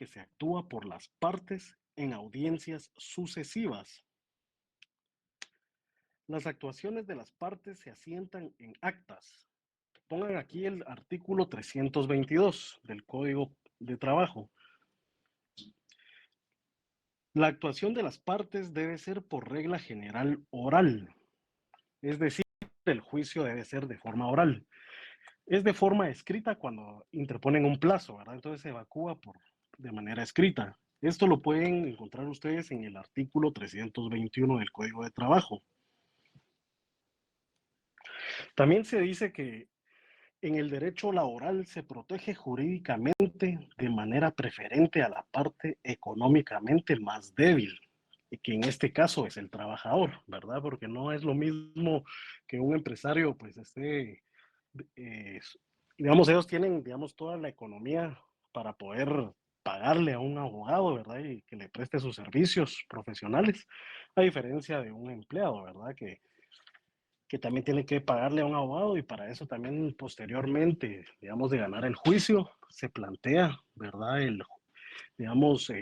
que se actúa por las partes en audiencias sucesivas. Las actuaciones de las partes se asientan en actas. Pongan aquí el artículo 322 del Código de Trabajo. La actuación de las partes debe ser por regla general oral, es decir, el juicio debe ser de forma oral. Es de forma escrita cuando interponen un plazo, ¿verdad? Entonces se evacúa de manera escrita. Esto lo pueden encontrar ustedes en el artículo 321 del Código de Trabajo. También se dice que en el derecho laboral se protege jurídicamente de manera preferente a la parte económicamente más débil, que en este caso es el trabajador, ¿verdad? Porque no es lo mismo que un empresario pues esté, eh, digamos, ellos tienen, digamos, toda la economía para poder pagarle a un abogado, ¿verdad? Y que le preste sus servicios profesionales, a diferencia de un empleado, ¿verdad? Que también tiene que pagarle a un abogado y para eso también posteriormente, digamos, de ganar el juicio, se plantea, ¿verdad? Digamos,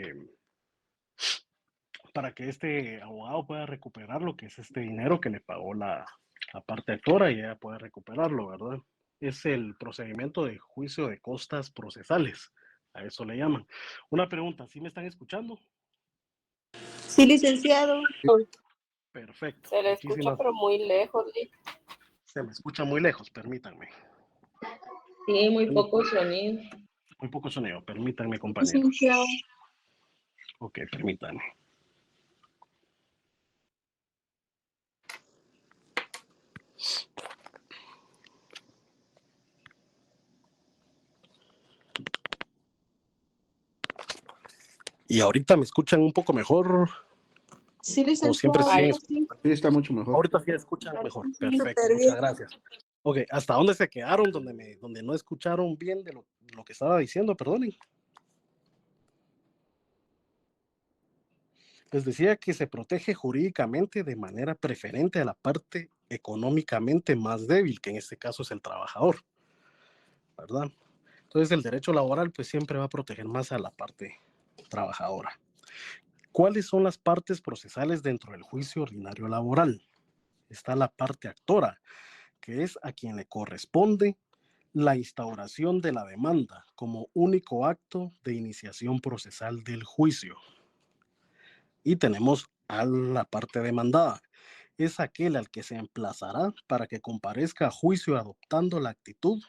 para que este abogado pueda recuperar lo que es este dinero que le pagó la parte actora y ella pueda recuperarlo, ¿verdad? Es el procedimiento de juicio de costas procesales, a eso le llaman. Una pregunta, ¿sí me están escuchando? Sí, licenciado. Perfecto, Se le escucha, muchísimas. pero muy lejos, Lick. Se me escucha muy lejos, permítanme. Sí, muy poco sonido. Muy poco sonido, permítanme, compañeros. Licenciado. Ok, permítanme. Y ahorita me escuchan un poco mejor, Sí, o siempre licenciado. siguen. Sí, está mucho mejor. Ahorita sí escuchan mejor. Perfecto, muchas gracias. Ok, ¿hasta dónde se quedaron? Donde no escucharon bien de lo que estaba diciendo, perdonen. Les decía que se protege jurídicamente de manera preferente a la parte económicamente más débil, que en este caso es el trabajador, ¿verdad? Entonces el derecho laboral pues siempre va a proteger más a la parte trabajadora. ¿Cuáles son las partes procesales dentro del juicio ordinario laboral? Está la parte actora, que es a quien le corresponde la instauración de la demanda como único acto de iniciación procesal del juicio. Y tenemos a la parte demandada. Es aquel al que se emplazará para que comparezca a juicio adoptando la actitud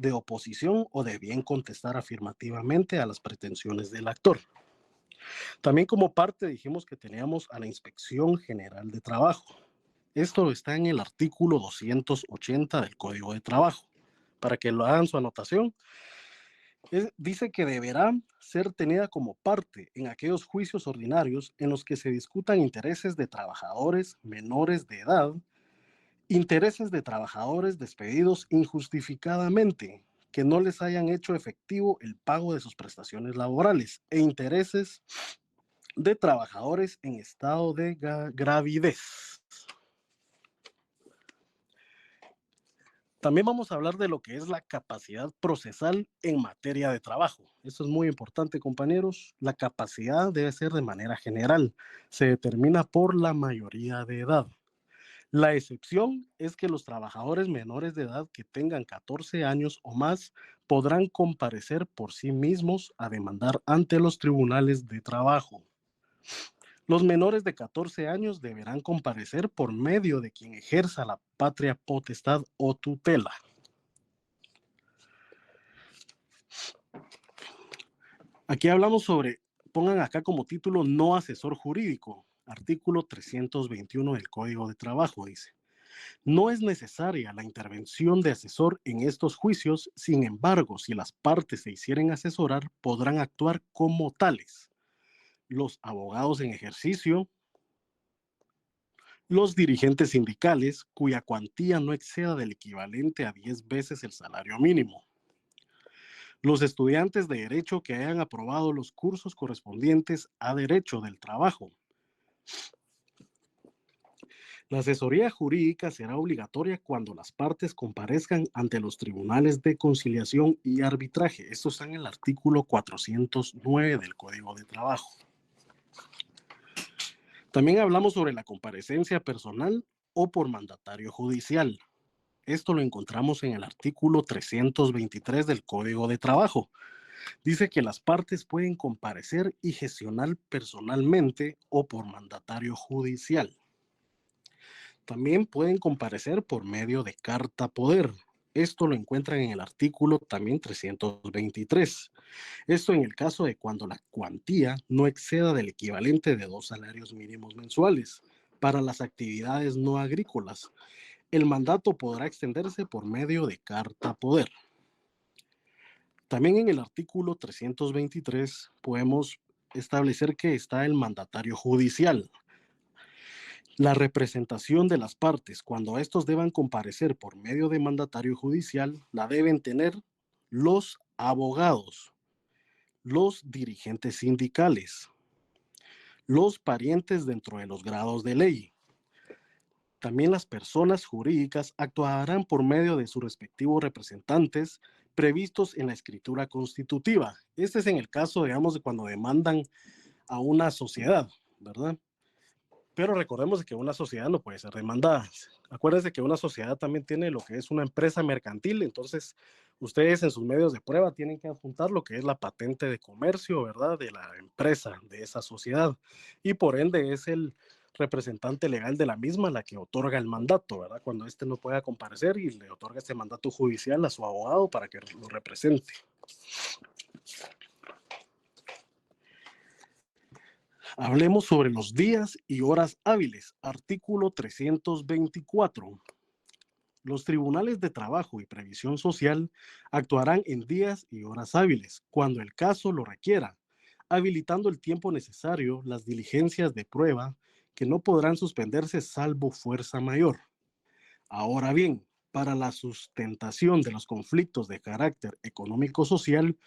de oposición o de bien contestar afirmativamente a las pretensiones del actor. También como parte dijimos que teníamos a la Inspección General de Trabajo. Esto está en el artículo 280 del Código de Trabajo. Para que lo hagan su anotación, dice que deberá ser tenida como parte en aquellos juicios ordinarios en los que se discutan intereses de trabajadores menores de edad, intereses de trabajadores despedidos injustificadamente, que no les hayan hecho efectivo el pago de sus prestaciones laborales, e intereses de trabajadores en estado de gravidez. También vamos a hablar de lo que es la capacidad procesal en materia de trabajo. Esto es muy importante, compañeros. La capacidad debe ser de manera general. Se determina por la mayoría de edad. La excepción es que los trabajadores menores de edad que tengan 14 años o más podrán comparecer por sí mismos a demandar ante los tribunales de trabajo. Los menores de 14 años deberán comparecer por medio de quien ejerza la patria potestad o tutela. Aquí hablamos sobre, pongan acá como título, no asesor jurídico, artículo 321 del Código de Trabajo, dice. No es necesaria la intervención de asesor en estos juicios, sin embargo, si las partes se hicieren asesorar, podrán actuar como tales. Los abogados en ejercicio, los dirigentes sindicales, cuya cuantía no exceda del equivalente a 10 veces el salario mínimo. Los estudiantes de Derecho que hayan aprobado los cursos correspondientes a Derecho del Trabajo. La asesoría jurídica será obligatoria cuando las partes comparezcan ante los tribunales de conciliación y arbitraje. Esto está en el artículo 409 del Código de Trabajo. También hablamos sobre la comparecencia personal o por mandatario judicial. Esto lo encontramos en el artículo 323 del Código de Trabajo. Dice que las partes pueden comparecer y gestionar personalmente o por mandatario judicial. También pueden comparecer por medio de carta poder. Esto lo encuentran en el artículo también 323. Esto en el caso de cuando la cuantía no exceda del equivalente de 2 salarios mínimos mensuales para las actividades no agrícolas. El mandato podrá extenderse por medio de carta poder. También en el artículo 323 podemos establecer que está el mandatario judicial. La representación de las partes, cuando estos deban comparecer por medio de mandatario judicial, la deben tener los abogados, los dirigentes sindicales, los parientes dentro de los grados de ley. También las personas jurídicas actuarán por medio de sus respectivos representantes previstos en la escritura constitutiva. Este es en el caso, digamos, de cuando demandan a una sociedad, ¿verdad? Pero recordemos que una sociedad no puede ser demandada. Acuérdense que una sociedad también tiene lo que es una empresa mercantil, entonces ustedes en sus medios de prueba tienen que apuntar lo que es la patente de comercio, ¿verdad? De la empresa, de esa sociedad. Y por ende es el representante legal de la misma la que otorga el mandato, ¿verdad? Cuando éste no pueda comparecer y le otorga este mandato judicial a su abogado para que lo represente. Hablemos sobre los días y horas hábiles. Artículo 324. Los tribunales de trabajo y previsión social actuarán en días y horas hábiles, cuando el caso lo requiera, habilitando el tiempo necesario las diligencias de prueba que no podrán suspenderse salvo fuerza mayor. Ahora bien, para la sustentación de los conflictos de carácter económico-social,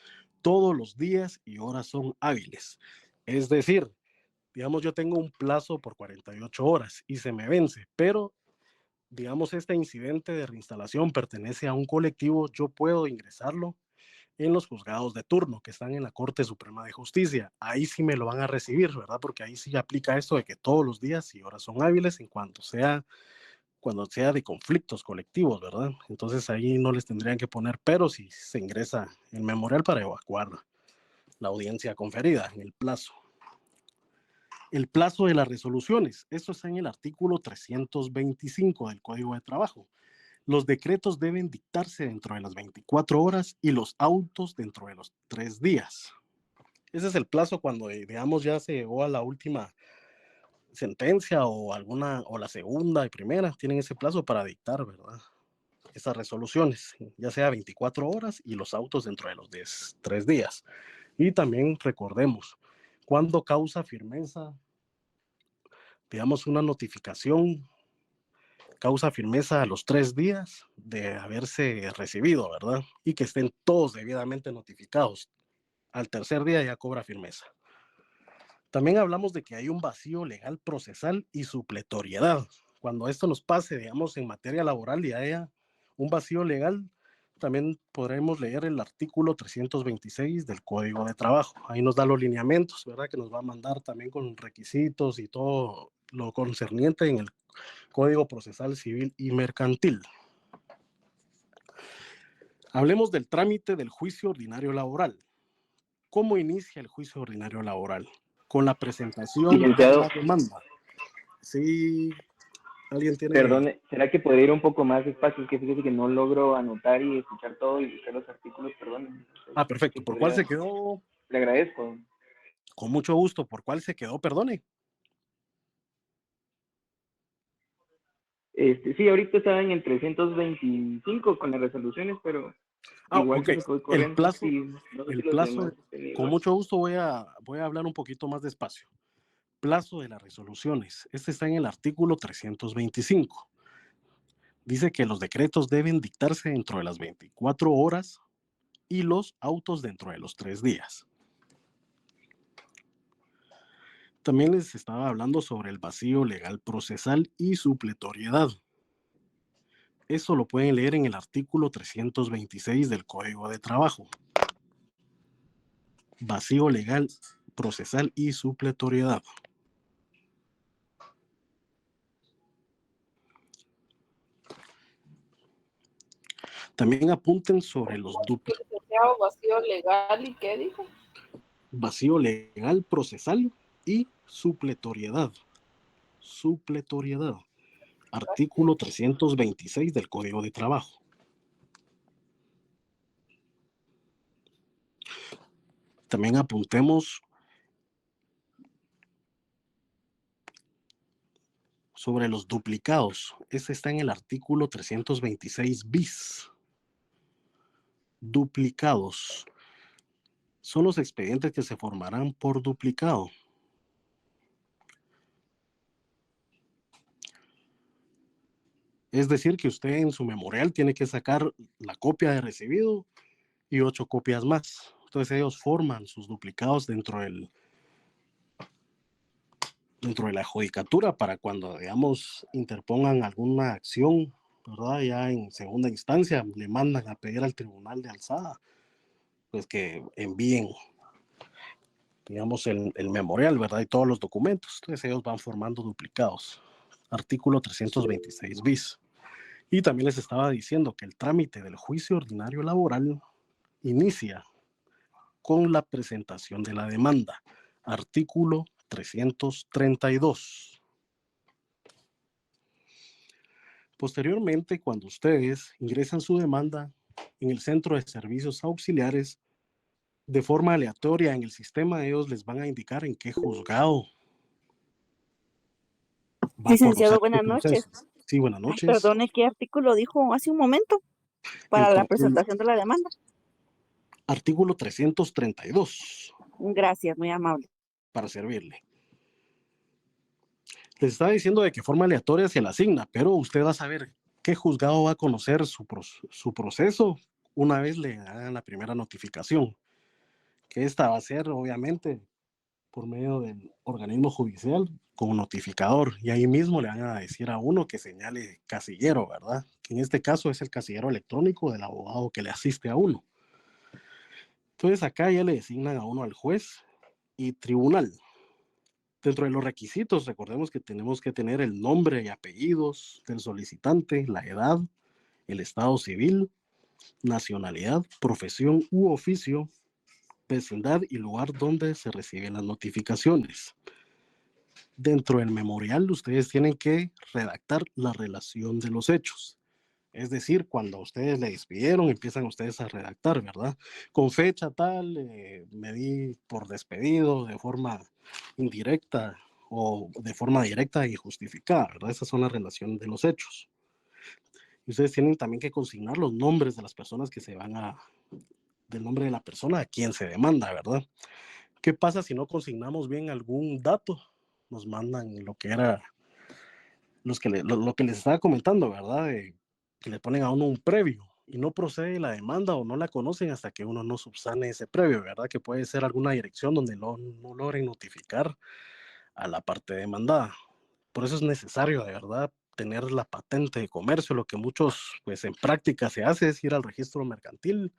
todos los días y horas son hábiles. Es decir, digamos, yo tengo un plazo por 48 horas y se me vence, pero digamos, este incidente de reinstalación pertenece a un colectivo, yo puedo ingresarlo en los juzgados de turno que están en la Corte Suprema de Justicia. Ahí sí me lo van a recibir, ¿verdad? Porque ahí sí aplica esto de que todos los días y horas son hábiles en cuanto sea, cuando sea de conflictos colectivos, ¿verdad? Entonces ahí no les tendrían que poner pero si se ingresa el memorial para evacuar la audiencia conferida en el plazo. El plazo de las resoluciones, esto está en el artículo 325 del Código de Trabajo. Los decretos deben dictarse dentro de las 24 horas y los autos dentro de los 3 días. Ese es el plazo cuando, digamos, ya se llegó a la última sentencia o la segunda y primera, tienen ese plazo para dictar, ¿verdad? Esas resoluciones, ya sea 24 horas y los autos dentro de los 3 días. Y también recordemos, cuando causa firmeza, digamos, una notificación causa firmeza a los 3 días de haberse recibido, ¿verdad? Y que estén todos debidamente notificados. Al tercer día ya cobra firmeza. También hablamos de que hay un vacío legal procesal y supletoriedad. Cuando esto nos pase, digamos, en materia laboral y haya un vacío legal, también podremos leer el artículo 326 del Código de Trabajo. Ahí nos da los lineamientos, ¿verdad? Que nos va a mandar también con requisitos y todo lo concerniente en el Código Procesal Civil y Mercantil. Hablemos del trámite del juicio ordinario laboral. ¿Cómo inicia el juicio ordinario laboral? Con la presentación de la demanda. Sí, alguien tiene... Perdón, ¿será que podría ir un poco más despacio? Es que fíjese que no logro anotar y escuchar todo y buscar los artículos, perdón. Ah, perfecto. ¿Por cuál se quedó? Le agradezco. Con mucho gusto. ¿Por cuál se quedó? Perdone. Sí, ahorita estaba en el 325 con las resoluciones, pero igual okay. que voy corriendo. El plazo, sí, no sé el si plazo con mucho gusto voy a hablar un poquito más despacio. Plazo de las resoluciones. Este está en el artículo 325. Dice que los decretos deben dictarse dentro de las 24 horas y los autos dentro de los 3 días. También les estaba hablando sobre el vacío legal procesal y supletoriedad. Eso lo pueden leer en el artículo 326 del Código de Trabajo. Vacío legal procesal y supletoriedad. También apunten sobre los Vacío legal y qué dijo. Vacío legal procesal y supletoriedad. Supletoriedad. Artículo 326 del Código de Trabajo. También apuntemos sobre los duplicados. Este está en el artículo 326 bis. Duplicados. Son los expedientes que se formarán por duplicado. Es decir, que usted en su memorial tiene que sacar la copia de recibido y 8 copias más. Entonces ellos forman sus duplicados dentro de la judicatura para cuando, digamos, interpongan alguna acción, ¿verdad? Ya en segunda instancia le mandan a pedir al tribunal de alzada, pues que envíen, digamos, el memorial, ¿verdad? Y todos los documentos. Entonces ellos van formando duplicados. Artículo 326 bis. Y también les estaba diciendo que el trámite del juicio ordinario laboral inicia con la presentación de la demanda. Artículo 332. Posteriormente, cuando ustedes ingresan su demanda en el centro de servicios auxiliares, de forma aleatoria en el sistema, ellos les van a indicar en qué juzgado va a Licenciado, conocer el buenas noches. proceso. Sí, buenas Ay, noches. perdone, ¿qué artículo dijo hace un momento El, para la presentación de la demanda? artículo 332. Gracias, muy amable. Para servirle. Les estaba diciendo de qué forma aleatoria se le asigna, pero usted va a saber qué juzgado va a conocer su proceso una vez le hagan la primera notificación, que esta va a ser obviamente por medio del organismo judicial con notificador, y ahí mismo le van a decir a uno que señale casillero, ¿verdad? Que en este caso es el casillero electrónico del abogado que le asiste a uno. Entonces acá ya le designan a uno al juez y tribunal. Dentro de los requisitos, recordemos que tenemos que tener el nombre y apellidos del solicitante, la edad, el estado civil, nacionalidad, profesión u oficio, vecindad y lugar donde se reciben las notificaciones. Dentro del memorial, ustedes tienen que redactar la relación de los hechos. Es decir, cuando ustedes le despidieron, empiezan ustedes a redactar, ¿verdad? Con fecha tal, me di por despedido de forma indirecta o de forma directa y justificada, ¿verdad? Esas son las relaciones de los hechos. Y ustedes tienen también que consignar los nombres de las personas que se van del nombre de la persona a quien se demanda, ¿verdad? ¿Qué pasa si no consignamos bien algún dato? Nos mandan lo que era, lo que les estaba comentando, ¿verdad? Que le ponen a uno un previo y no procede la demanda o no la conocen hasta que uno no subsane ese previo, ¿verdad? Que puede ser alguna dirección donde no logren notificar a la parte demandada. Por eso es necesario, de verdad, tener la patente de comercio. Lo que muchos, pues en práctica se hace es ir al registro mercantil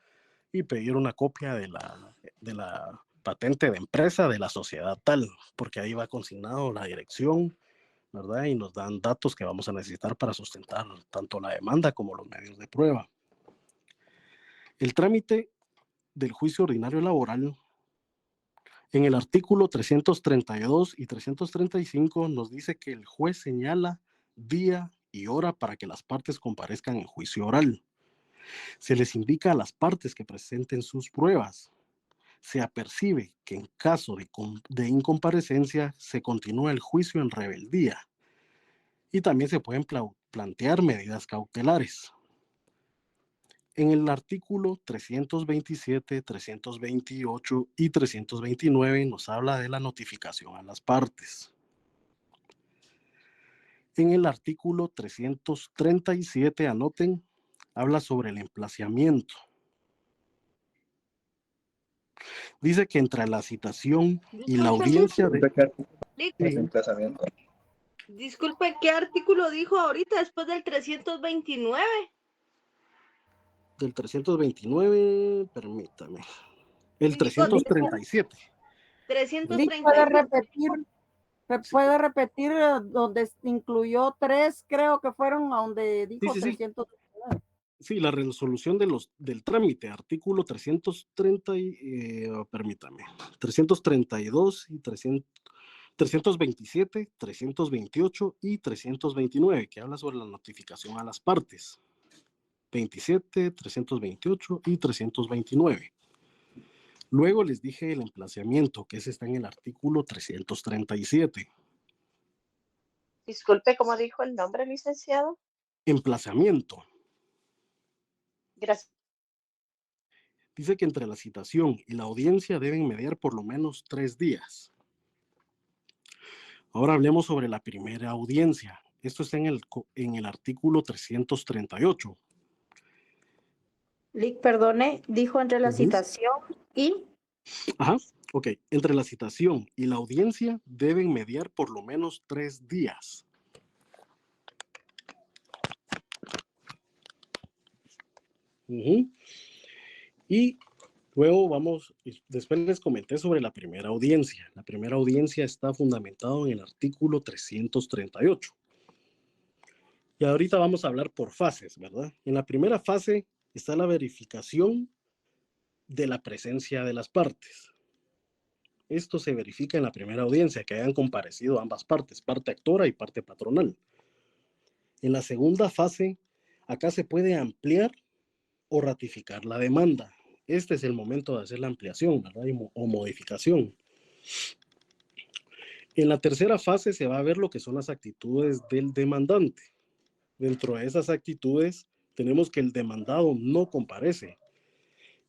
y pedir una copia de la patente de empresa de la sociedad tal, porque ahí va consignado la dirección, ¿verdad? Y nos dan datos que vamos a necesitar para sustentar tanto la demanda como los medios de prueba. El trámite del juicio ordinario laboral, en el artículo 332 y 335 nos dice que el juez señala día y hora para que las partes comparezcan en juicio oral. Se les indica a las partes que presenten sus pruebas. Se apercibe que en caso de incomparecencia se continúa el juicio en rebeldía y también se pueden plantear medidas cautelares. En el artículo 327, 328 y 329 nos habla de la notificación a las partes. En el artículo 337, anoten, habla sobre el emplazamiento. Dice que entre la citación y la audiencia de... Lick, Sí. Emplazamiento. disculpe, ¿qué artículo dijo ahorita después del 329? Del 329, permítame. El Dijo 337. Lick, ¿puede 337. repetir donde incluyó 3, creo que fueron a donde dijo Sí. 300? Sí, la resolución del trámite, artículo 330, permítame, 332 y 327, 328 y 329, que habla sobre la notificación a las partes. 27, 328 y 329. Luego les dije el emplazamiento, que ese está en el artículo 337. Disculpe, ¿cómo dijo el nombre, licenciado? Emplazamiento. Gracias. Dice que entre la citación y la audiencia deben mediar por lo menos 3 días. Ahora hablemos sobre la primera audiencia. Esto está en el artículo 338. Lick, perdone, dijo entre la Ujú. citación y Ajá, ok. Entre la citación y la audiencia deben mediar por lo menos 3 días. Ujú. Y luego después les comenté sobre la primera audiencia. La primera audiencia está fundamentada en el artículo 338. Y ahorita vamos a hablar por fases, ¿verdad? En la primera fase está la verificación de la presencia de las partes. Esto se verifica en la primera audiencia, que hayan comparecido ambas partes, parte actora y parte patronal. En la segunda fase, acá se puede ampliar o ratificar la demanda. Este es el momento de hacer la ampliación, ¿verdad? O modificación. En la tercera fase se va a ver lo que son las actitudes del demandante. Dentro de esas actitudes tenemos que el demandado no comparece.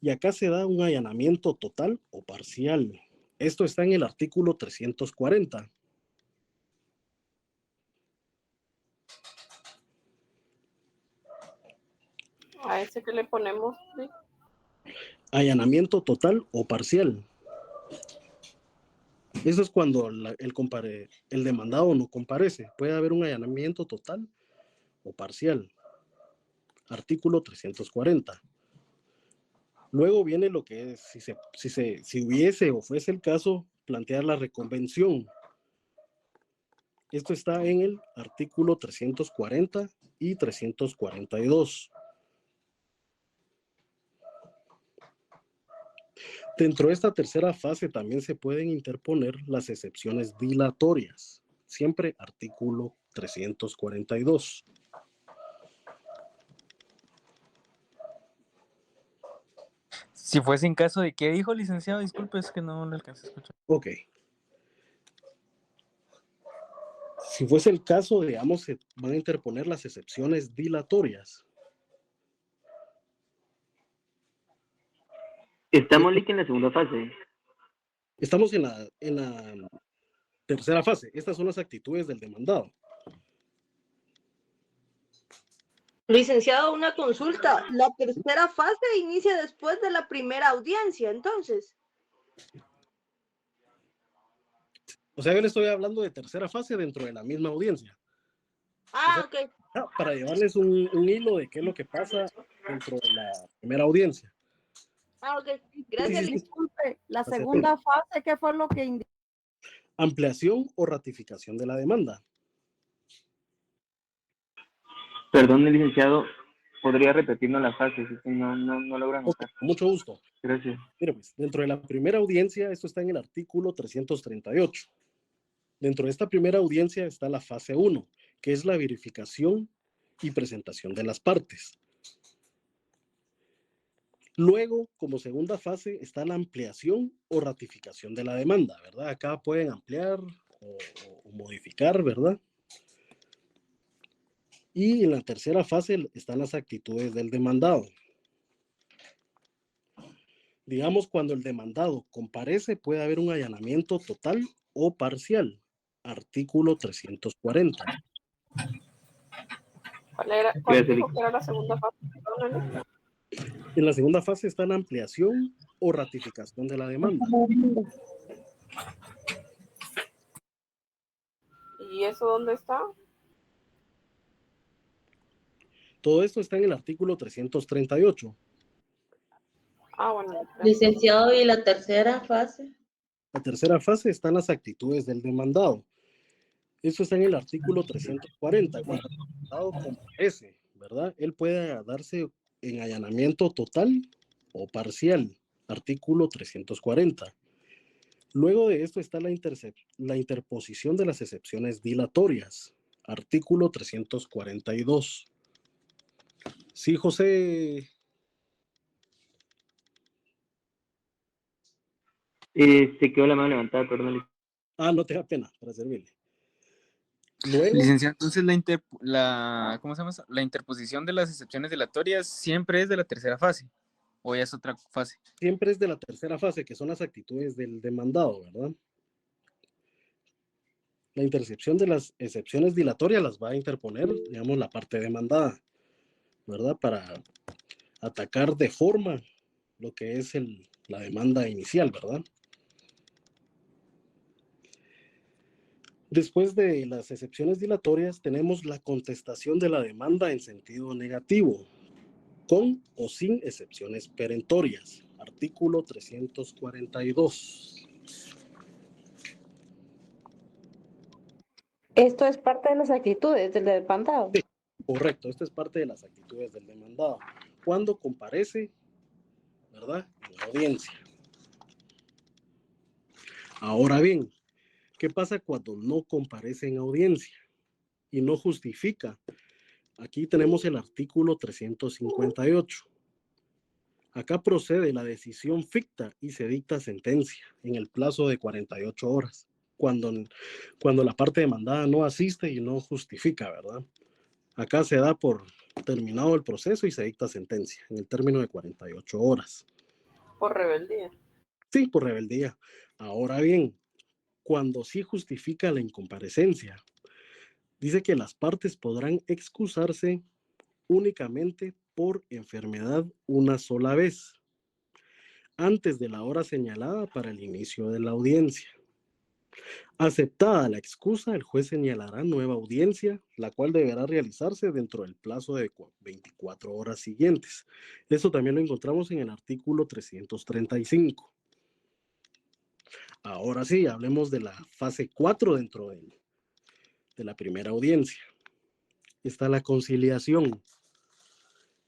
Y acá se da un allanamiento total o parcial. Esto está en el artículo 340. A ese que le ponemos, Lick. Allanamiento total o parcial. Eso es cuando el demandado no comparece. Puede haber un allanamiento total o parcial. Artículo 340. Luego viene lo que es, si hubiese o fuese el caso, plantear la reconvención. Esto está en el artículo 340 y 342. Dentro de esta tercera fase también se pueden interponer las excepciones dilatorias. Siempre artículo 342. Si fuese en caso de qué dijo, licenciado, disculpe, es que no le alcancé a escuchar. Ok. Si fuese el caso, digamos, se van a interponer las excepciones dilatorias. Estamos Lick en la segunda fase. Estamos en la tercera fase. Estas son las actitudes del demandado. Licenciado, una consulta. La tercera fase inicia después de la primera audiencia, entonces. O sea, yo le estoy hablando de tercera fase dentro de la misma audiencia. Ah, ok. Para llevarles un hilo de qué es lo que pasa dentro de la primera audiencia. Ah, ok. Gracias, Sí. Lick. Disculpe, la segunda fase, ¿qué fue lo que indicó? Ampliación o ratificación de la demanda. Perdón, licenciado, ¿podría repetirnos las fases? Es que no logro anotar. Con mucho gusto. Gracias. Mira, pues, dentro de la primera audiencia, esto está en el artículo 338. Dentro de esta primera audiencia está la fase 1, que es la verificación y presentación de las partes. Luego, como segunda fase, está la ampliación o ratificación de la demanda, ¿verdad? Acá pueden ampliar o modificar, ¿verdad? Y en la tercera fase están las actitudes del demandado. Digamos, cuando el demandado comparece, puede haber un allanamiento total o parcial. Artículo 340. ¿Cuál dijo que era la segunda fase? Perdónenme. En la segunda fase está la ampliación o ratificación de la demanda. eso dónde está? Todo esto está en el artículo 338. Ah, bueno. Licenciado, ¿y la tercera fase? La tercera fase están las actitudes del demandado. Eso está en el artículo 340. Cuando el demandado comparece, ¿verdad? Él puede darse en allanamiento total o parcial. Artículo 340. Luego de esto está la interposición de las excepciones dilatorias. Artículo 342. Sí, José. Se quedó la mano levantada, perdón. No te da pena, para servirle. Luego, Licenciado, entonces ¿cómo se llama eso? La interposición de las excepciones dilatorias siempre es de la tercera fase, o ya es otra fase. siempre es de la tercera fase, que son las actitudes del demandado, ¿verdad? La intercepción de las excepciones dilatorias las va a interponer, digamos, la parte demandada, ¿verdad? Para atacar de forma lo que es la demanda inicial, ¿verdad? Después de las excepciones dilatorias, tenemos la contestación de la demanda en sentido negativo, con o sin excepciones perentorias. Artículo 342. Esto es parte de las actitudes del demandado. Sí, correcto, esta es parte de las actitudes del demandado. Cuando comparece, ¿verdad? En la audiencia. Ahora bien, ¿qué pasa cuando no comparece en audiencia y no justifica? Aquí tenemos el artículo 358. Acá procede la decisión ficta y se dicta sentencia en el plazo de 48 horas, cuando la parte demandada no asiste y no justifica, ¿verdad? Acá se da por terminado el proceso y se dicta sentencia en el término de 48 horas. Por rebeldía. Sí, por rebeldía. Ahora bien, cuando sí justifica la incomparecencia, dice que las partes podrán excusarse únicamente por enfermedad una sola vez, antes de la hora señalada para el inicio de la audiencia. Aceptada la excusa, el juez señalará nueva audiencia, la cual deberá realizarse dentro del plazo de 24 horas siguientes. Eso también lo encontramos en el artículo 335. Ahora sí, hablemos de la fase 4 dentro de la primera audiencia. Está la conciliación.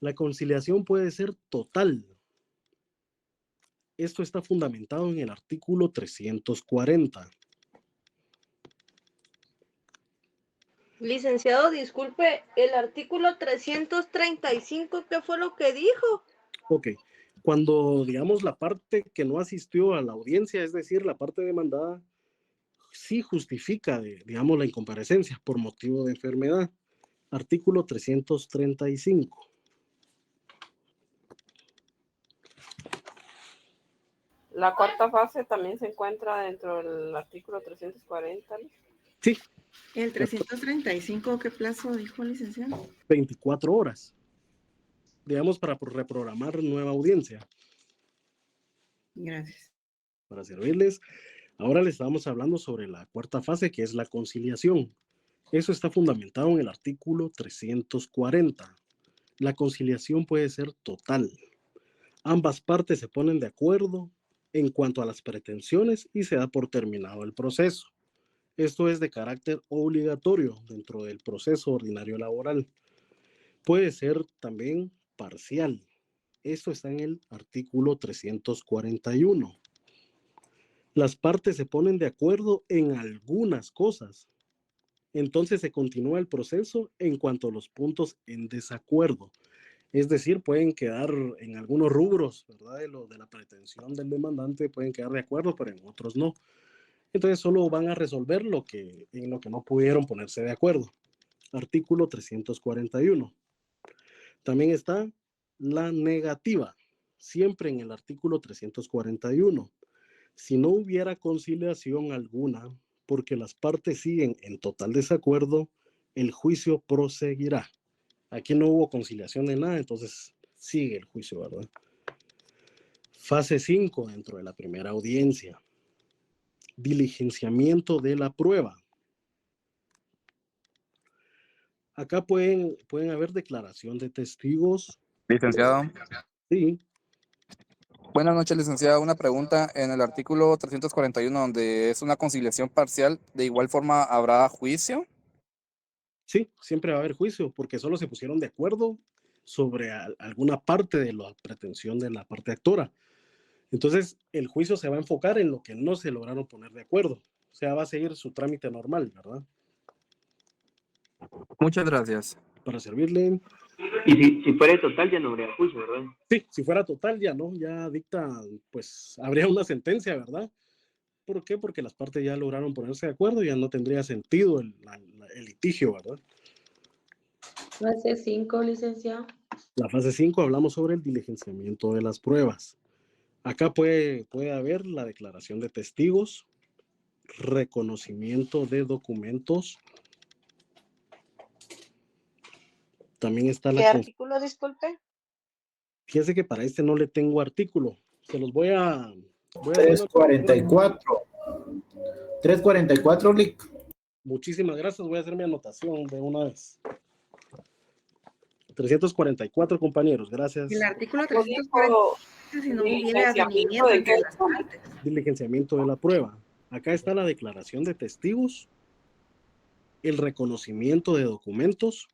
La conciliación puede ser total. Esto está fundamentado en el artículo 340. Licenciado, disculpe, el artículo 335, ¿qué fue lo que dijo? Ok, cuando digamos la parte que no asistió a la audiencia, es decir, la parte demandada, sí justifica, digamos, la incomparecencia por motivo de enfermedad. Artículo 335. La cuarta fase también se encuentra dentro del artículo 340. Sí. ¿El 335 qué plazo dijo, licenciado? 24 horas. Digamos, para reprogramar nueva audiencia. Gracias. Para servirles. Ahora les estábamos hablando sobre la cuarta fase, que es la conciliación. Eso está fundamentado en el artículo 340. La conciliación puede ser total. Ambas partes se ponen de acuerdo en cuanto a las pretensiones y se da por terminado el proceso. Esto es de carácter obligatorio dentro del proceso ordinario laboral. Puede ser también parcial. Esto está en el artículo 341. Las partes se ponen de acuerdo en algunas cosas. Entonces se continúa el proceso en cuanto a los puntos en desacuerdo. Es decir, pueden quedar en algunos rubros, ¿verdad? De la pretensión del demandante pueden quedar de acuerdo, pero en otros no. Entonces solo van a resolver en lo que no pudieron ponerse de acuerdo. Artículo 341. También está la negativa, siempre en el artículo 341. Si no hubiera conciliación alguna, porque las partes siguen en total desacuerdo, el juicio proseguirá. Aquí no hubo conciliación de nada, entonces sigue el juicio, ¿verdad? Fase 5 dentro de la primera audiencia. Diligenciamiento de la prueba. Acá pueden haber declaración de testigos. Licenciado. Sí. Buenas noches, licenciado. Una pregunta. En el artículo 341, donde es una conciliación parcial, ¿de igual forma habrá juicio? Sí, siempre va a haber juicio, porque solo se pusieron de acuerdo sobre alguna parte de la pretensión de la parte actora. Entonces, el juicio se va a enfocar en lo que no se lograron poner de acuerdo. O sea, va a seguir su trámite normal, ¿verdad? Muchas gracias. Para servirle. Y si fuera total ya no habría juicio, ¿verdad? Sí, si fuera total ya no, ya dicta, pues habría una sentencia, ¿verdad? ¿Por qué? Porque las partes ya lograron ponerse de acuerdo y ya no tendría sentido el litigio, ¿verdad? Fase 5, licenciado. La fase 5 hablamos sobre el diligenciamiento de las pruebas. Acá puede haber la declaración de testigos, reconocimiento de documentos. También está ¿Qué artículo, disculpe? Fíjese que para este no le tengo artículo. Se los voy a 344. 344, Lic. Muchísimas gracias. Voy a hacer mi anotación de una vez. 344, compañeros. Gracias. El artículo 344, si no tiene advenimiento entre las partes. Diligenciamiento de la prueba. Acá está la declaración de testigos, el reconocimiento de documentos,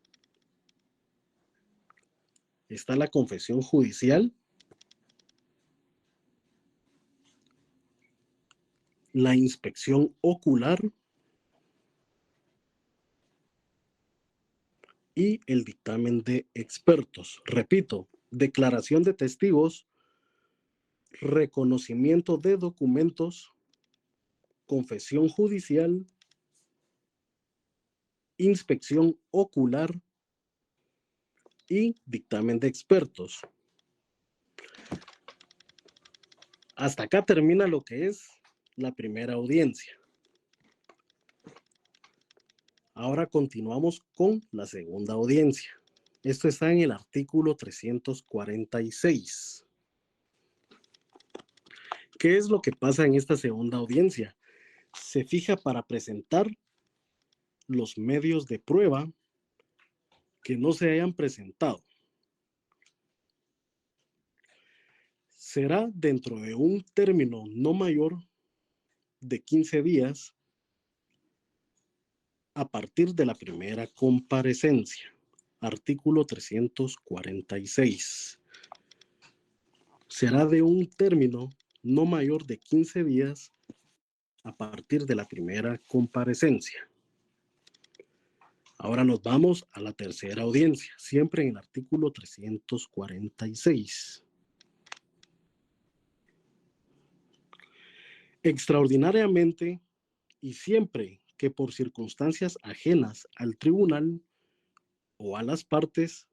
está la confesión judicial, la inspección ocular y el dictamen de expertos. Repito, declaración de testigos, reconocimiento de documentos, confesión judicial, inspección ocular y dictamen de expertos. Hasta acá termina lo que es la primera audiencia. Ahora continuamos con la segunda audiencia. Esto está en el artículo 346. ¿Qué es lo que pasa en esta segunda audiencia? Se fija para presentar los medios de prueba que no se hayan presentado. Será dentro de un término no mayor de 15 días a partir de la primera comparecencia. Artículo 346. Será de un término no mayor de 15 días a partir de la primera comparecencia. Ahora nos vamos a la tercera audiencia, siempre en el artículo 346. Extraordinariamente y siempre que por circunstancias ajenas al tribunal o a las partes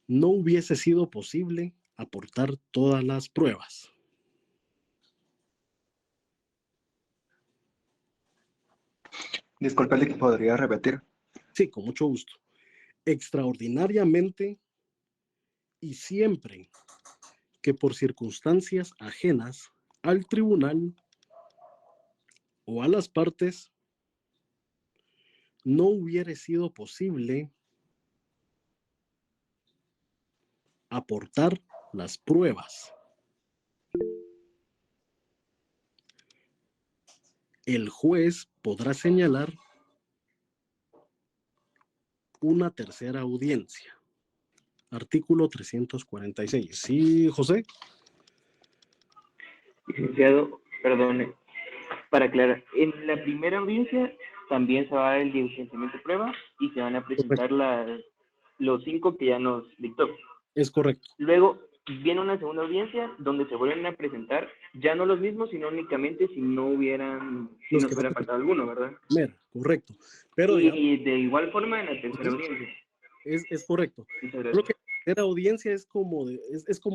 no hubiese sido posible aportar todas las pruebas. Disculpe, ¿le podría repetir? Sí, con mucho gusto. Extraordinariamente y siempre que por circunstancias ajenas al tribunal o a las partes no hubiera sido posible aportar las pruebas. El juez podrá señalar una tercera audiencia. Artículo 346. ¿Sí, José? Licenciado, perdone, para aclarar, en la primera audiencia también se va a dar el diligenciamiento de prueba y se van a presentar los 5 que ya nos dictó. Es correcto. Luego viene una segunda audiencia donde se vuelven a presentar ya no los mismos, sino únicamente si no hubieran, si nos hubiera faltado alguno, ¿verdad? Correcto. Pero y de igual forma en la tercera audiencia. Es correcto. Creo que la tercera audiencia es como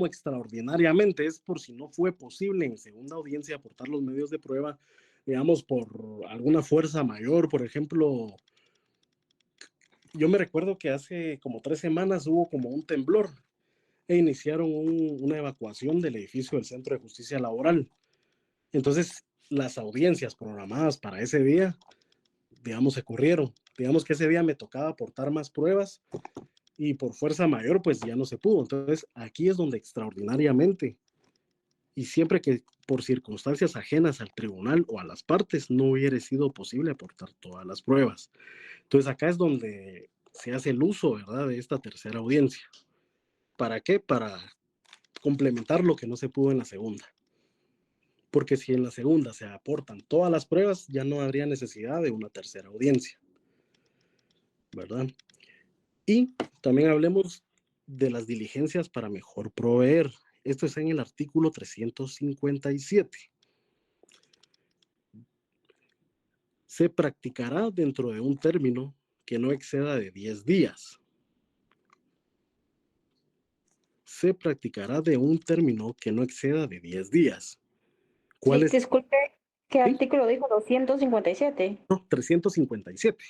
extraordinariamente, es por si no fue posible en segunda audiencia aportar los medios de prueba, digamos, por alguna fuerza mayor. Por ejemplo, yo me recuerdo que hace como 3 semanas hubo como un temblor e iniciaron una evacuación del edificio del Centro de Justicia Laboral. Entonces, las audiencias programadas para ese día, digamos, se corrieron. digamos que ese día me tocaba aportar más pruebas y por fuerza mayor pues ya no se pudo. Entonces aquí es donde extraordinariamente y siempre que por circunstancias ajenas al tribunal o a las partes no hubiera sido posible aportar todas las pruebas. Entonces acá es donde se hace el uso, ¿verdad?, de esta tercera audiencia. ¿Para qué? Para complementar lo que no se pudo en la segunda. Porque si en la segunda se aportan todas las pruebas, ya no habría necesidad de una tercera audiencia, ¿verdad? Y también hablemos de las diligencias para mejor proveer. Esto está en el artículo 357. Se practicará dentro de un término que no exceda de 10 días. Se practicará de un término que no exceda de 10 días. ¿Cuál es? Disculpe, ¿qué ¿Sí? artículo dijo? 257. No, 357.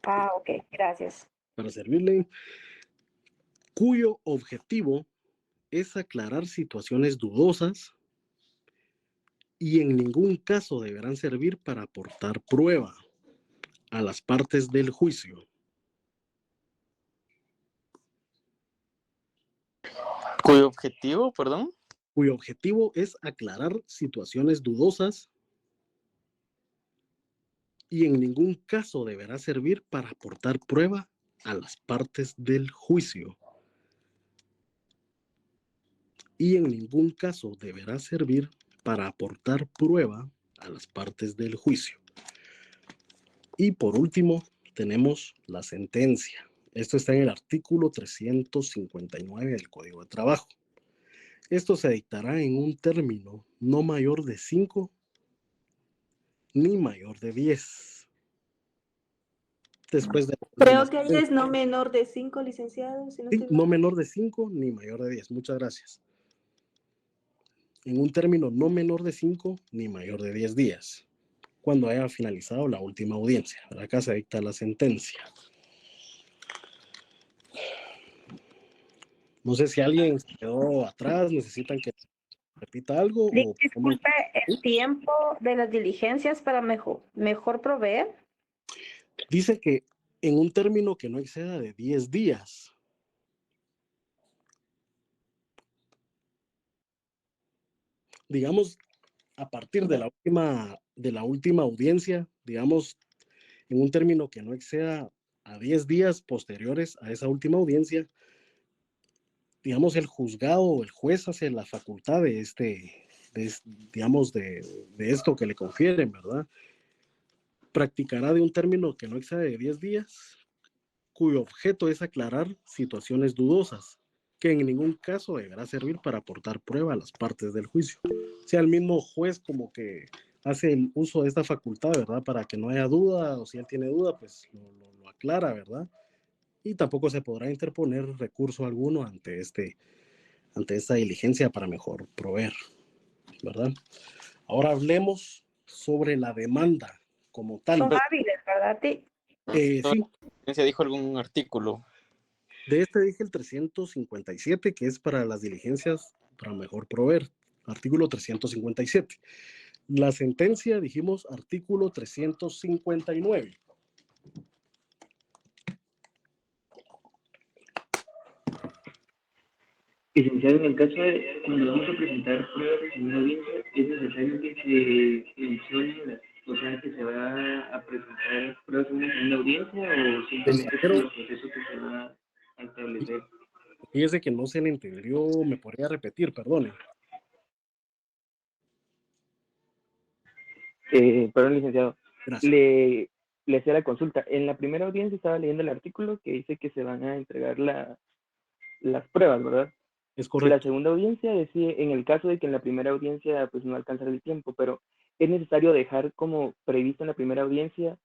Ah, ok, gracias. Para servirle, cuyo objetivo es aclarar situaciones dudosas y en ningún caso deberán servir para aportar prueba a las partes del juicio. ¿Cuyo objetivo, perdón? Cuyo objetivo es aclarar situaciones dudosas y en ningún caso deberá servir para aportar prueba a las partes del juicio. Y en ningún caso deberá servir para aportar prueba a las partes del juicio. Y por último, tenemos la sentencia. Esto está en el artículo 359 del Código de Trabajo. Esto se dictará en un término no mayor de 5 ni mayor de 10. Después de Creo que ahí es no menor de 5, licenciado. Si no, sí, estoy no mal. menor de 5 ni mayor de 10. Muchas gracias. En un término no menor de 5 ni mayor de 10 días, cuando haya finalizado la última audiencia. Acá se dicta la sentencia. No sé si alguien se quedó atrás, necesitan que repita algo. Disculpe, el tiempo de las diligencias para mejor proveer. Dice que en un término que no exceda de 10 días. Digamos, a partir de la última audiencia, digamos, en un término que no exceda a 10 días posteriores a esa última audiencia, digamos, el juzgado o el juez hace la facultad de esto que le confieren, ¿verdad? Practicará de un término que no excede de 10 días, cuyo objeto es aclarar situaciones dudosas, que en ningún caso deberá servir para aportar prueba a las partes del juicio. O sea, el mismo juez como que hace el uso de esta facultad, ¿verdad? Para que no haya duda, o si él tiene duda, pues lo aclara, ¿verdad? Y tampoco se podrá interponer recurso alguno ante esta diligencia para mejor proveer, ¿verdad? Ahora hablemos sobre la demanda como tal. Son hábiles, ¿verdad? Sí. ¿Se dijo algún artículo? De este dije el 357, que es para las diligencias para mejor proveer. Artículo 357. La sentencia, dijimos, artículo 359. Licenciado, en el caso de cuando vamos a presentar pruebas en una audiencia, ¿es necesario que se mencione, o sea, que se va a presentar pruebas en una audiencia o simplemente es el proceso que se va a establecer? Fíjese que no se le entendió, me podría repetir, perdone. Perdón, licenciado. Gracias. Le hacía la consulta. En la primera audiencia estaba leyendo el artículo que dice que se van a entregar las pruebas, ¿verdad? Es correcto. La segunda audiencia decía, en el caso de que en la primera audiencia pues no alcanzara el tiempo, pero ¿es necesario dejar como previsto en la primera audiencia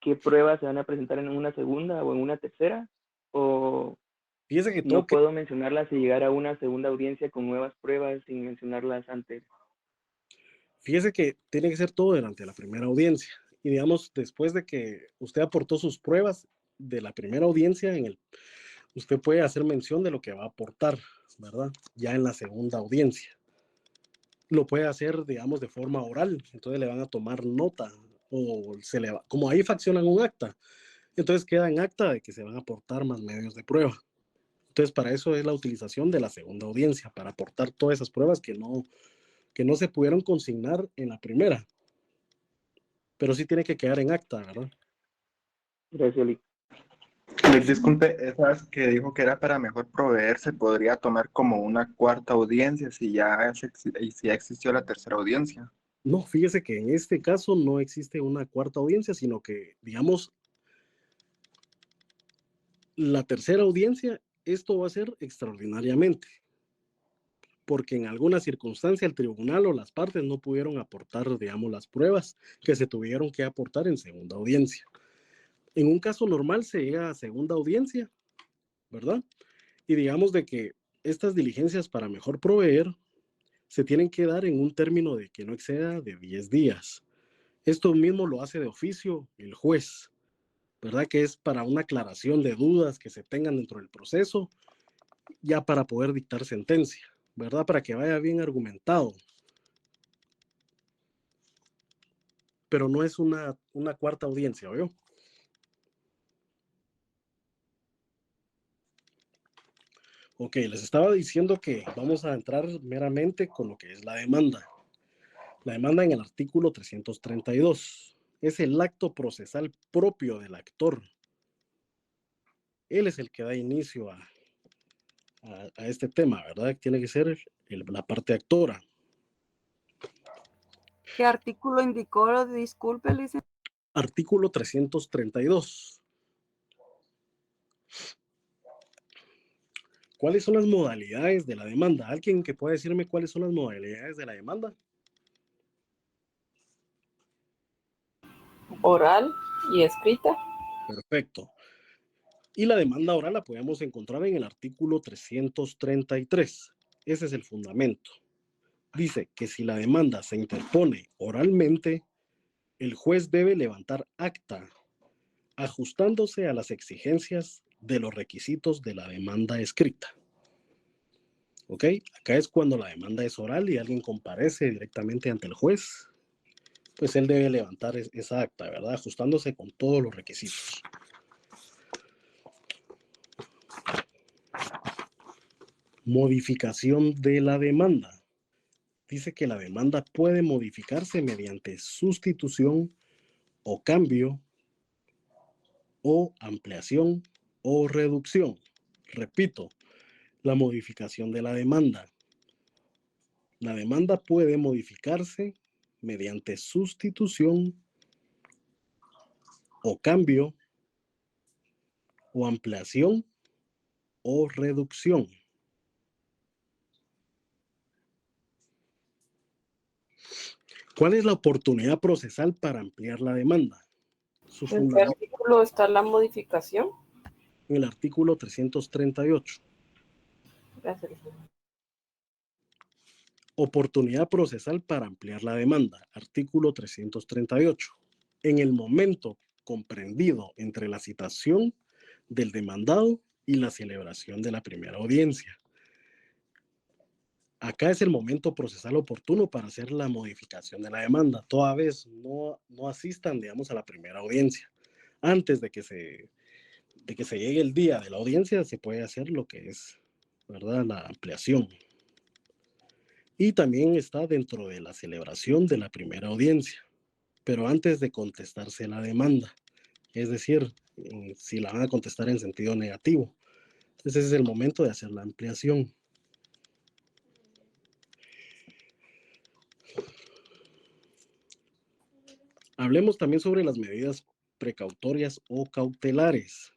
qué pruebas se van a presentar en una segunda o en una tercera? ¿O fíjese que no puedo mencionarlas y llegar a una segunda audiencia con nuevas pruebas sin mencionarlas antes? Fíjese que tiene que ser todo durante la primera audiencia. Y digamos, después de que usted aportó sus pruebas de la primera audiencia, usted puede hacer mención de lo que va a aportar, ¿verdad? Ya en la segunda audiencia. Lo puede hacer, digamos, de forma oral. Entonces le van a tomar nota. o como ahí faccionan un acta, entonces queda en acta de que se van a aportar más medios de prueba. Entonces, para eso es la utilización de la segunda audiencia, para aportar todas esas pruebas que no se pudieron consignar en la primera. Pero sí tiene que quedar en acta, ¿verdad? Gracias, Lick. Disculpe, esas que dijo que era para mejor proveer, se podría tomar como una cuarta audiencia si ya existió la tercera audiencia. No, fíjese que en este caso no existe una cuarta audiencia, sino que, digamos, la tercera audiencia, esto va a ser extraordinariamente, porque en alguna circunstancia el tribunal o las partes no pudieron aportar, digamos, las pruebas que se tuvieron que aportar en segunda audiencia. En un caso normal se llega a segunda audiencia, ¿verdad? Y digamos de que estas diligencias para mejor proveer se tienen que dar en un término de que no exceda de 10 días. Esto mismo lo hace de oficio el juez, ¿verdad? Que es para una aclaración de dudas que se tengan dentro del proceso, ya para poder dictar sentencia, ¿verdad? Para que vaya bien argumentado. Pero no es una cuarta audiencia, ¿oyó? Ok, les estaba diciendo que vamos a entrar meramente con lo que es la demanda. La demanda en el artículo 332 es el acto procesal propio del actor. Él es el que da inicio a este tema, ¿verdad? Tiene que ser la parte actora. ¿Qué artículo indicó? Disculpe, licenciado. Artículo 332. ¿Cuáles son las modalidades de la demanda? ¿Alguien que pueda decirme cuáles son las modalidades de la demanda? Oral y escrita. Perfecto. Y la demanda oral la podemos encontrar en el artículo 333. Ese es el fundamento. Dice que si la demanda se interpone oralmente, el juez debe levantar acta ajustándose a las exigencias de los requisitos de la demanda escrita. ¿Ok? Acá es cuando la demanda es oral y alguien comparece directamente ante el juez, pues él debe levantar esa acta, ¿verdad? Ajustándose con todos los requisitos. Modificación de la demanda. Dice que la demanda puede modificarse mediante sustitución o cambio o ampliación o reducción. Repito, la modificación de la demanda. La demanda puede modificarse mediante sustitución o cambio o ampliación o reducción. ¿Cuál es la oportunidad procesal para ampliar la demanda? ¿En qué artículo está la modificación? En el artículo 338. Gracias. Oportunidad procesal para ampliar la demanda, artículo 338. En el momento comprendido entre la citación del demandado y la celebración de la primera audiencia. Acá es el momento procesal oportuno para hacer la modificación de la demanda, toda vez no asistan, digamos, a la primera audiencia. Antes de que se llegue el día de la audiencia, se puede hacer lo que es, ¿verdad?, la ampliación. Y también está dentro de la celebración de la primera audiencia, pero antes de contestarse la demanda, es decir, si la van a contestar en sentido negativo. Entonces ese es el momento de hacer la ampliación. Hablemos también sobre las medidas precautorias o cautelares.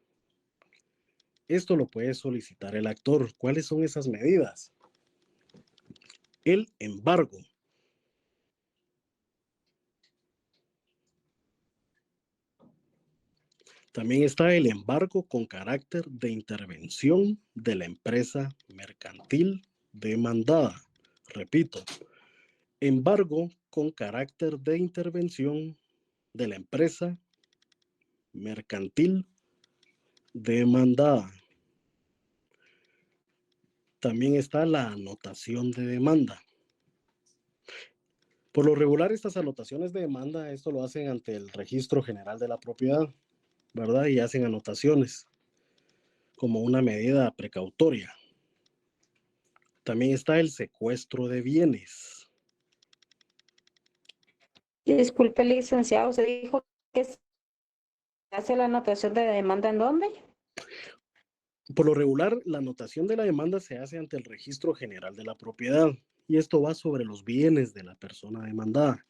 Esto lo puede solicitar el actor. ¿Cuáles son esas medidas? El embargo. También está el embargo con carácter de intervención de la empresa mercantil demandada. Repito, embargo con carácter de intervención de la empresa mercantil demandada. También está la anotación de demanda. Por lo regular, estas anotaciones de demanda, esto lo hacen ante el Registro General de la Propiedad, ¿verdad? Y hacen anotaciones como una medida precautoria. También está el secuestro de bienes. Disculpe, licenciado, ¿se dijo que se hace la anotación de demanda en dónde? Por lo regular, la anotación de la demanda se hace ante el Registro General de la Propiedad y esto va sobre los bienes de la persona demandada.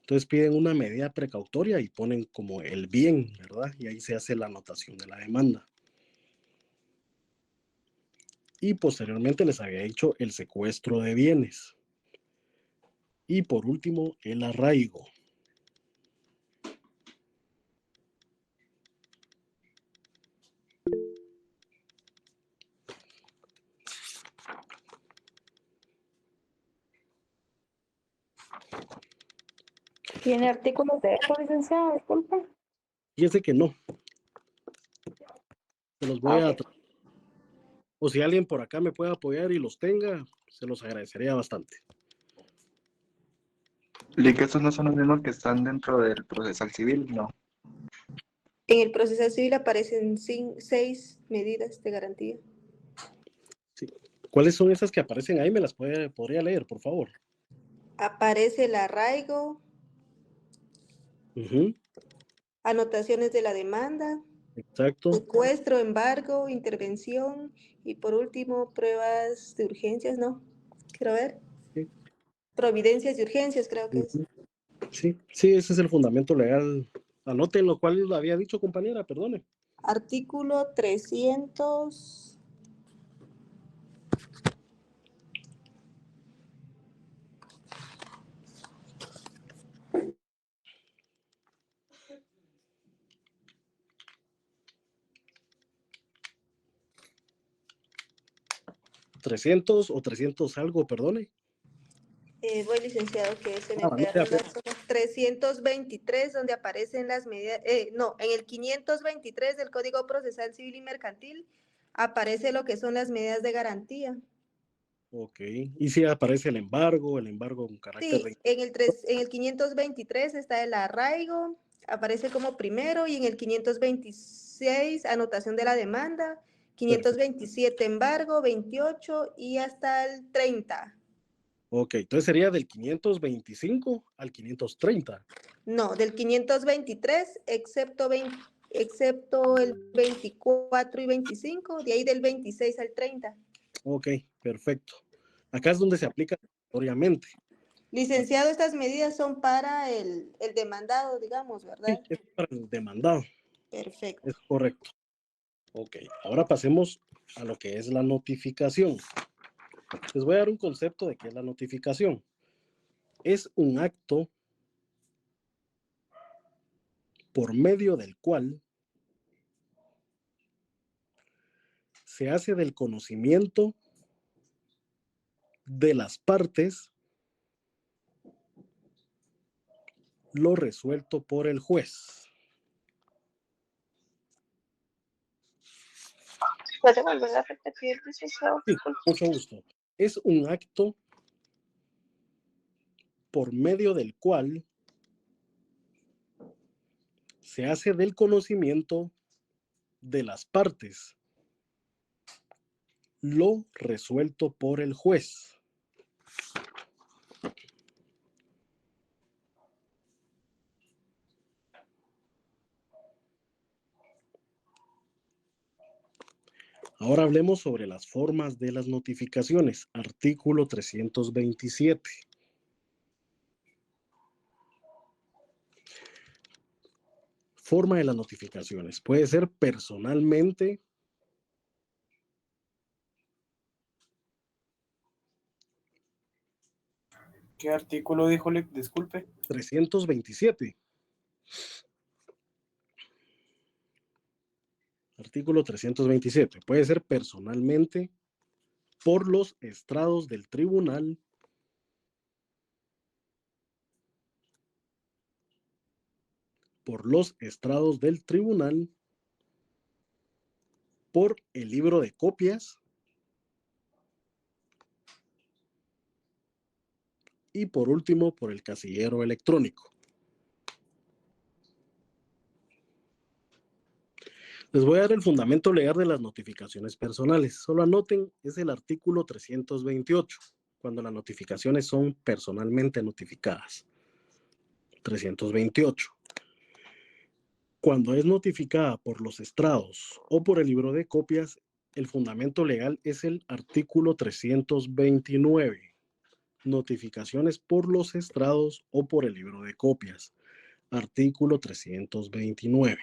Entonces piden una medida precautoria y ponen como el bien, ¿verdad? Y ahí se hace la anotación de la demanda. Y posteriormente les había dicho el secuestro de bienes. Y por último, el arraigo. ¿Tiene artículos de eso, licenciado? Disculpe. Fíjense que no. Se los voy a... O si alguien por acá me puede apoyar y los tenga, se los agradecería bastante. Lick, estos no son los mismos que están dentro del procesal civil, no. En el procesal civil aparecen 6 medidas de garantía. Sí. ¿Cuáles son esas que aparecen ahí? ¿Me las podría leer, por favor? Aparece el arraigo, anotaciones de la demanda, exacto, secuestro, embargo, intervención y por último pruebas de urgencias, ¿no? Quiero ver. Sí. Providencias y urgencias, creo que es. Sí, sí, ese es el fundamento legal. Anoten lo cual lo había dicho, compañera, perdone. Artículo 300. ¿300 o 300 algo, perdone? Voy, licenciado, que se me No sea, son 323, donde aparecen las medidas, no, en el 523 del Código Procesal Civil y Mercantil aparece lo que son las medidas de garantía. Ok, y si aparece el embargo con carácter Sí, en el 523 está el arraigo, aparece como primero, y en el 526 anotación de la demanda, 527 embargo, 28 y hasta el 30. Ok, entonces sería del 525 al 530. No, del 523, excepto el 24 y 25, de ahí del 26 al 30. Ok, perfecto. Acá es donde se aplica obligatoriamente. Licenciado, estas medidas son para el demandado, digamos, ¿verdad? Sí, es para el demandado. Perfecto. Es correcto. Ok, ahora pasemos a lo que es la notificación. Les voy a dar un concepto de qué es la notificación. Es un acto por medio del cual se hace del conocimiento de las partes lo resuelto por el juez. ¿Puede volver a repetir, licenciado? Sí, mucho gusto. Es un acto por medio del cual se hace del conocimiento de las partes lo resuelto por el juez. Ahora hablemos sobre las formas de las notificaciones. Artículo 327. Forma de las notificaciones. Puede ser personalmente, ¿Qué artículo dijo? Disculpe. 327. Artículo 327. Puede ser personalmente por los estrados del tribunal por el libro de copias y por último por el casillero electrónico. Les voy a dar el fundamento legal de las notificaciones personales. Solo anoten, es el artículo 328, cuando las notificaciones son personalmente notificadas. 328. Cuando es notificada por los estrados o por el libro de copias, el fundamento legal es el artículo 329. Notificaciones por los estrados o por el libro de copias. Artículo 329.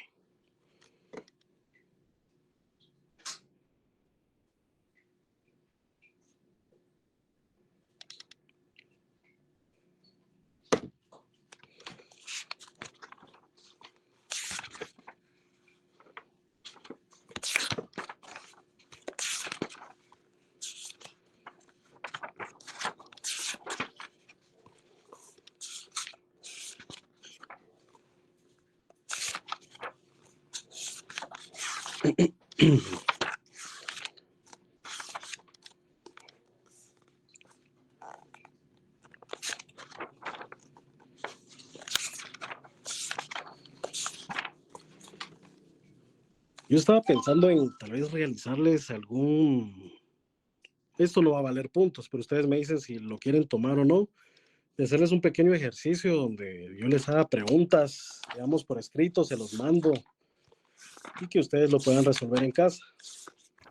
Yo estaba pensando en tal vez realizarles algún... Esto no va a valer puntos, pero ustedes me dicen si lo quieren tomar o no. De hacerles un pequeño ejercicio donde yo les haga preguntas, digamos por escrito, se los mando y que ustedes lo puedan resolver en casa.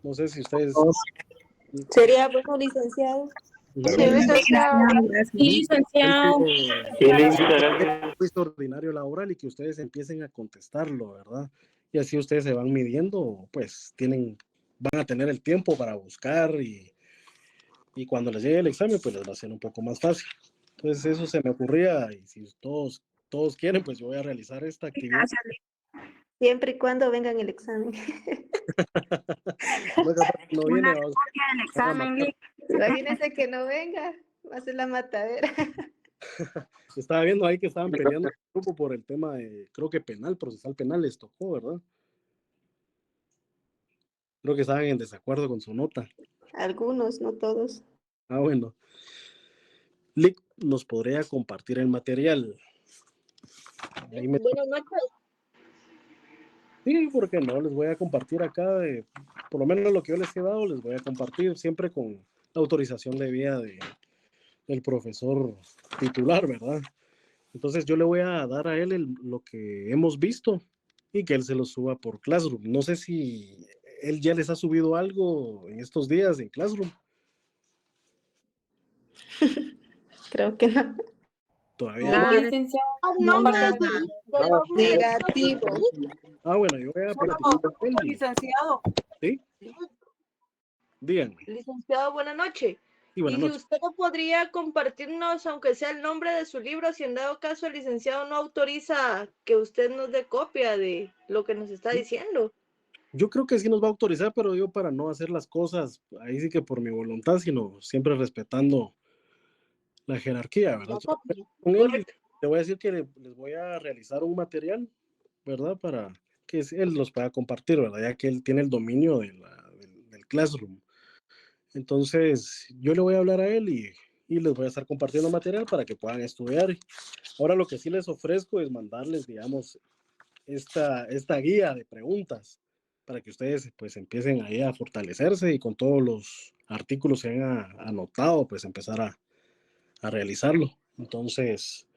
No sé si ustedes... Sería bueno, licenciado. Sí, licenciado. Sí, licenciado. Un quiz ordinario laboral y que ustedes empiecen a contestarlo, ¿verdad? Y así ustedes se van midiendo, pues van a tener el tiempo para buscar y cuando les llegue el examen, pues les va a ser un poco más fácil. Entonces eso se me ocurría y si todos quieren, pues yo voy a realizar esta actividad. Siempre y cuando vengan el examen. No viene, el examen, Imagínense que no venga, va a ser la matadera. Estaba viendo ahí que estaban peleando el grupo por el tema de, creo que procesal penal les tocó, ¿verdad? Creo que estaban en desacuerdo con su nota. Algunos, no todos. Ah, bueno. Lick nos podría compartir el material. Buenas noches. Sí, ¿por qué no? Les voy a compartir acá, por lo menos lo que yo les he dado, les voy a compartir siempre con la autorización debida del profesor titular, ¿verdad? Entonces yo le voy a dar a él lo que hemos visto y que él se lo suba por Classroom. No sé si él ya les ha subido algo en estos días en Classroom. Creo que no. Todavía No, licenciado. No, nada. Negativo. Ah, bueno, yo voy a participar. Licenciado. ¿Sí? Díganme. Licenciado, buenas noches. Sí, buenas noches. ¿Usted no podría compartirnos, aunque sea el nombre de su libro, si en dado caso el licenciado no autoriza que usted nos dé copia de lo que nos está diciendo? Yo creo que sí nos va a autorizar, pero yo para no hacer las cosas, ahí sí que por mi voluntad, sino siempre respetando la jerarquía, ¿verdad? Con él, te voy a decir que les voy a realizar un material, ¿verdad? Para que él los pueda compartir, ¿verdad? Ya que él tiene el dominio del Classroom. Entonces, yo le voy a hablar a él y les voy a estar compartiendo material para que puedan estudiar. Ahora lo que sí les ofrezco es mandarles, digamos, esta guía de preguntas para que ustedes pues empiecen ahí a fortalecerse y con todos los artículos que han anotado, pues empezar a realizarlo. Entonces,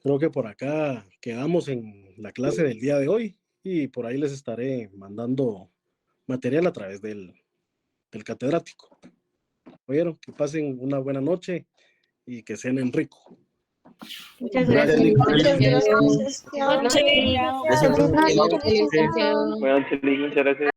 creo que por acá quedamos en la clase del día de hoy y por ahí les estaré mandando material a través del catedrático. ¿Oyeron? Que pasen una buena noche y que cenen rico. Muchas gracias. Muchas gracias. Buenas noches. Buenas noches, licenciado. Muchas gracias.